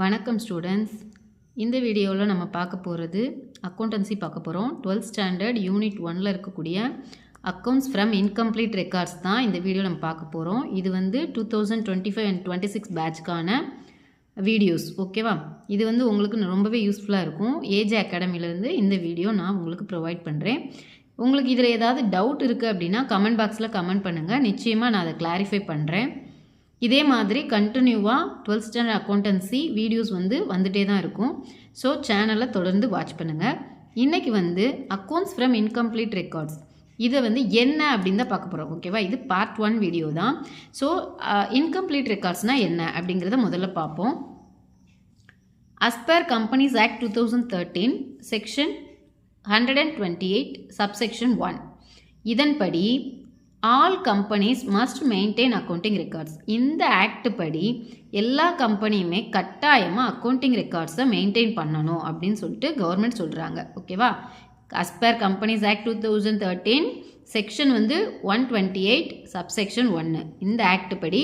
வணக்கம் ஸ்டூடெண்ட்ஸ். இந்த வீடியோவில் நம்ம பார்க்க போகிறது அக்கௌண்டன்சி பார்க்க போகிறோம். 12th ஸ்டாண்டர்ட் யூனிட் 1ல் இருக்கக்கூடிய அக்கௌண்ட்ஸ் ஃப்ரம் இன்கம்ப்ளீட் ரெக்கார்ட்ஸ் தான் இந்த வீடியோ நம்ம பார்க்க போகிறோம். இது வந்து 2025 and 26 பேட்ச்க்கான வீடியோஸ். ஓகேவா? இது வந்து உங்களுக்கு ரொம்பவே யூஸ்ஃபுல்லாக இருக்கும். ஏஜ் அகாடமிலேருந்து இந்த வீடியோ நான் உங்களுக்கு ப்ரொவைட் பண்ணுறேன். உங்களுக்கு இதில் ஏதாவது டவுட் இருக்குது அப்படின்னா கமெண்ட் பாக்ஸில் கமெண்ட் பண்ணுங்கள். நிச்சயமாக நான் அதை கிளாரிஃபை பண்ணுறேன். இதே மாதிரி கண்டினியூவாக 12th ஸ்டாண்டர்ட் அக்கௌண்டன்சி வீடியோஸ் வந்துட்டே தான் இருக்கும். ஸோ சேனலை தொடர்ந்து வாட்ச் பண்ணுங்கள். இன்றைக்கி அக்கௌண்ட்ஸ் ஃப்ரம் இன்கம்ப்ளீட் ரெக்கார்ட்ஸ் இதை என்ன அப்படின்னு தான் பார்க்க போகிறோம். ஓகேவா? இது பார்ட் 1 வீடியோ தான். ஸோ இன்கம்ப்ளீட் ரெக்கார்ட்ஸ்னால் என்ன அப்படிங்கிறத முதல்ல பார்ப்போம். As per Companies Act 2013 section 128 subsection 1 இதன்படி all companies must maintain accounting records. இந்த ஆக்ட் படி எல்லா கம்பெனியுமே கட்டாயமாக அக்கௌண்டிங் ரெக்கார்ட்ஸை மெயின்டைன் பண்ணணும் அப்படின்னு சொல்லிட்டு கவர்மெண்ட் சொல்கிறாங்க. ஓகேவா? As per companies act 2013 section 128 subsection 1 இந்த ஆக்ட் படி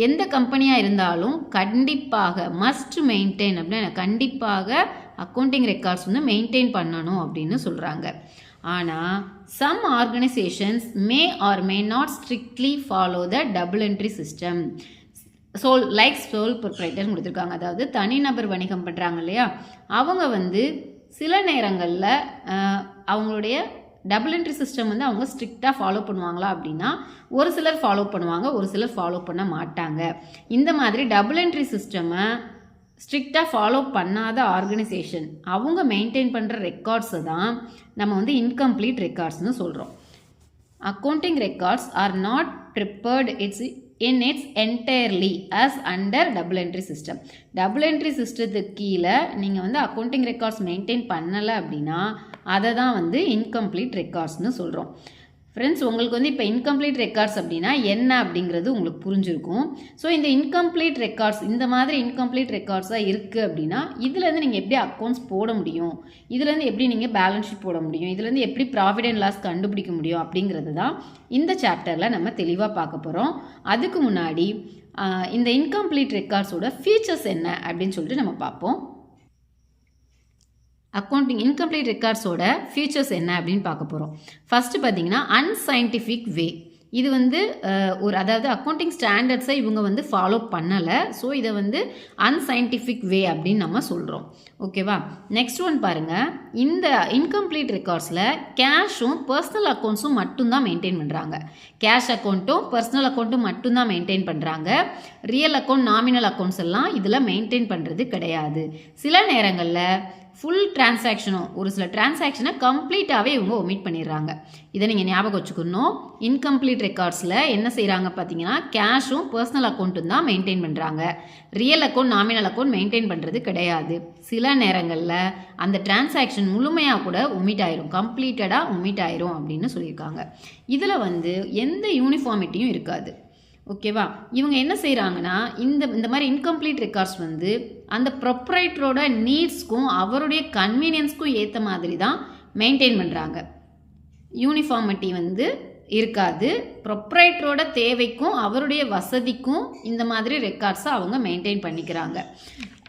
எந்த கம்பெனியாக இருந்தாலும் கண்டிப்பாக மஸ்ட் மெயின்டைன் அப்படின்னா கண்டிப்பாக அக்கௌண்டிங் ரெக்கார்ட்ஸ் மெயின்டைன் பண்ணணும் அப்படின்னு சொல்கிறாங்க. ஆனால் some organizations may or may not strictly follow the double entry system. sole proprietor கொடுத்துருக்காங்க. அதாவது தனிநபர் வணிகம் பண்ணுறாங்க இல்லையா, அவங்க சில நேரங்களில் அவங்களுடைய டபுள் என்ட்ரி சிஸ்டம் அவங்க ஸ்ட்ரிக்டாக ஃபாலோ பண்ணுவாங்களா அப்படின்னா ஒரு சிலர் ஃபாலோ பண்ணுவாங்க, ஒரு சிலர் ஃபாலோ பண்ண மாட்டாங்க. இந்த மாதிரி டபுள் என்ட்ரி சிஸ்டமை ஸ்ட்ரிக்டாக ஃபாலோ பண்ணாத ஆர்கனைசேஷன் அவங்க மெயின்டைன் பண்ணுற ரெக்கார்ட்ஸை தான் நம்ம இன்கம்ப்ளீட் ரெக்கார்ட்ஸ்னு சொல்கிறோம். Accounting records are not prepared in its entirely as under double entry system. Double entry சிஸ்டத்துக்கு கீழே நீங்கள் அக்கௌண்டிங் ரெக்கார்ட்ஸ் மெயின்டைன் பண்ணலை அப்படின்னா அதை தான் இன்கம்ப்ளீட் ரெக்கார்ட்ஸ்னு சொல்கிறோம். ஃப்ரெண்ட்ஸ், உங்களுக்கு இப்போ இன்கம்ப்ளீட் ரெக்கார்ட்ஸ் அப்படின்னா என்ன அப்படிங்கிறது உங்களுக்கு புரிஞ்சிருக்கும். ஸோ இந்த இன்கம்ப்ளீட் ரெக்கார்ட்ஸ் இந்த மாதிரி இன்கம்ப்ளீட் ரெக்கார்ட்ஸாக இருக்குது அப்படின்னா இதுலேருந்து நீங்கள் எப்படி அக்கௌண்ட்ஸ் போட முடியும், இதுலேருந்து எப்படி நீங்கள் பேலன்ஸ் ஷீட் போட முடியும், இதுலேருந்து எப்படி ப்ராஃபிட் அண்ட் லாஸ் கண்டுபிடிக்க முடியும் அப்படிங்கிறது தான் இந்த சாப்டரில் நம்ம தெளிவாக பார்க்க போகிறோம். அதுக்கு முன்னாடி இந்த இன்கம்ப்ளீட் ரெக்கார்ட்ஸோட ஃபீச்சர்ஸ் என்ன அப்படின்னு சொல்லிட்டு நம்ம பார்ப்போம். அக்கௌண்டிங் இன்கம்ப்ளீட் ரெக்கார்ட்ஸோட ஃபீச்சர்ஸ் என்ன அப்படின்னு பார்க்க போகிறோம். ஃபஸ்ட்டு பார்த்தீங்கன்னா அன்சைன்டிஃபிக் வே. இது அதாவது அக்கௌண்டிங் ஸ்டாண்டர்ட்ஸை இவங்க ஃபாலோ பண்ணலை. ஸோ இதை அன்சைன்டிஃபிக் வே அப்படின்னு நம்ம சொல்கிறோம். ஓகேவா? நெக்ஸ்ட் ஒன் பாருங்கள். இந்த இன்கம்ப்ளீட் ரெக்கார்ட்ஸில் கேஷும் பர்சனல் அக்கௌண்ட்ஸும் மட்டும்தான் மெயின்டைன் பண்ணுறாங்க. கேஷ் அக்கௌண்ட்டும் பர்சனல் அக்கௌண்ட்டும் மட்டும்தான் மெயின்டைன் பண்ணுறாங்க. ரியல் அக்கௌண்ட் நாமினல் அக்கௌண்ட்ஸ் எல்லாம் இதில் மெயின்டைன் பண்ணுறது கிடையாது. சில நேரங்களில் ஃபுல் டிரான்சாக்ஷனும் ஒரு சில டிரான்சாக்ஷனை கம்ப்ளீட்டாகவே இவங்க ஒமிட் பண்ணிடுறாங்க. இதை நீங்கள் ஞாபகம் வச்சுக்கணும். இன்கம்ப்ளீட் ரெக்கார்ட்ஸில் என்ன செய்கிறாங்க பார்த்தீங்கன்னா கேஷும் பர்சனல் அக்கௌண்ட்டும் தான் மெயின்டைன் பண்ணுறாங்க. Real account nominal account maintain பண்ணுறது கிடையாது. சில நேரங்களில் அந்த டிரான்சாக்ஷன் முழுமையாக கூட ஒமிட் ஆயிரும், கம்ப்ளீட்டடாக ஒமிட் ஆயிரும் அப்படின்னு சொல்லியிருக்காங்க. இதில் எந்த யூனிஃபார்மிட்டியும் இருக்காது. ஓகேவா? இவங்க என்ன செய்கிறாங்கன்னா இந்த மாதிரி இன்கம்ப்ளீட் ரெக்கார்ட்ஸ் அந்த ப்ரொப்ரைட்டரோட நீட்ஸ்க்கும் அவருடைய கன்வீனியன்ஸ்க்கும் ஏற்ற மாதிரி தான் மெயின்டைன் பண்ணுறாங்க. யூனிஃபார்மிட்டி இருக்காது. ப்ரொப்ரைட்டரோட தேவைக்கும் அவருடைய வசதிக்கும் இந்த மாதிரி ரெக்கார்ட்ஸை அவங்க மெயின்டைன் பண்ணிக்கிறாங்க.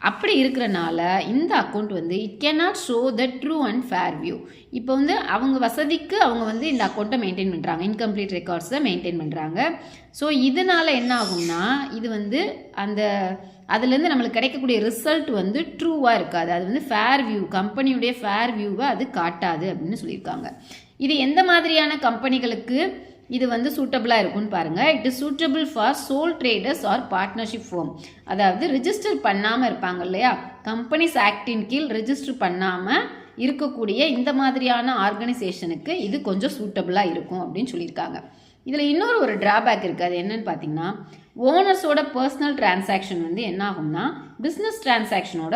அப்படி இருக்கிறனால இந்த account it cannot show the true and fair view. இப்போ அவங்க வசதிக்கு அவங்க இந்த அக்கௌண்ட்டை மெயின்டைன் பண்ணுறாங்க, இன்கம்ப்ளீட் ரெக்கார்ட்ஸை மெயின்டைன் பண்ணுறாங்க. ஸோ இதனால் என்ன ஆகும்னா இது அதுலேருந்து நம்மளுக்கு கிடைக்கக்கூடிய ரிசல்ட் ட்ரூவாக இருக்காது. அது ஃபேர் வியூ, கம்பெனியுடைய ஃபேர் வியூவை அது காட்டாது அப்படின்னு சொல்லியிருக்காங்க. இது எந்த மாதிரியான கம்பெனிகளுக்கு இது சூட்டபிளாக இருக்குன்னு பாருங்கள். It is suitable for sole traders or partnership form. அதாவது ரிஜிஸ்டர் பண்ணாமல் இருப்பாங்க இல்லையா, கம்பெனிஸ் ஆக்டின் கீழ் ரிஜிஸ்டர் பண்ணாமல் இருக்கக்கூடிய இந்த மாதிரியான ஆர்கனைசேஷனுக்கு இது கொஞ்சம் சூட்டபிளாக இருக்கும் அப்படின்னு சொல்லியிருக்காங்க. இதில் இன்னொரு ஒரு ட்ராபேக் இருக்குது. அது என்னன்னு பார்த்தீங்கன்னா ஓனர்ஸோட பர்சனல் டிரான்சாக்ஷன் என்ன ஆகும்னா பிஸ்னஸ் டிரான்சாக்ஷனோட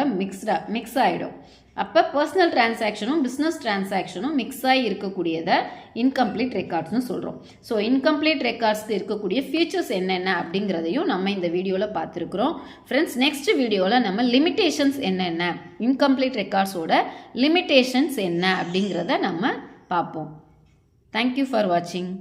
மிக்ஸ் ஆகிடும். அப்போ பர்சனல் டிரான்சாக்ஷனும் பிஸ்னஸ் டிரான்சாக்ஷனும் மிக்ஸ் ஆகி இருக்கக்கூடியதை இன்கம்ப்ளீட் ரெக்கார்ட்ஸ்னு சொல்கிறோம். ஸோ இன்கம்ப்ளீட் ரெக்கார்ட்ஸ்க்கு இருக்கக்கூடிய ஃபீச்சர்ஸ் என்னென்ன அப்படிங்கிறதையும் நம்ம இந்த வீடியோவில் பார்த்துருக்குறோம். ஃப்ரெண்ட்ஸ், நெக்ஸ்ட் வீடியோவில் நம்ம லிமிட்டேஷன்ஸ் என்னென்ன, இன்கம்ப்ளீட் ரெக்கார்ட்ஸோட லிமிட்டேஷன்ஸ் என்ன அப்படிங்கிறத நம்ம பார்ப்போம். தேங்க்யூ ஃபார் வாட்சிங்.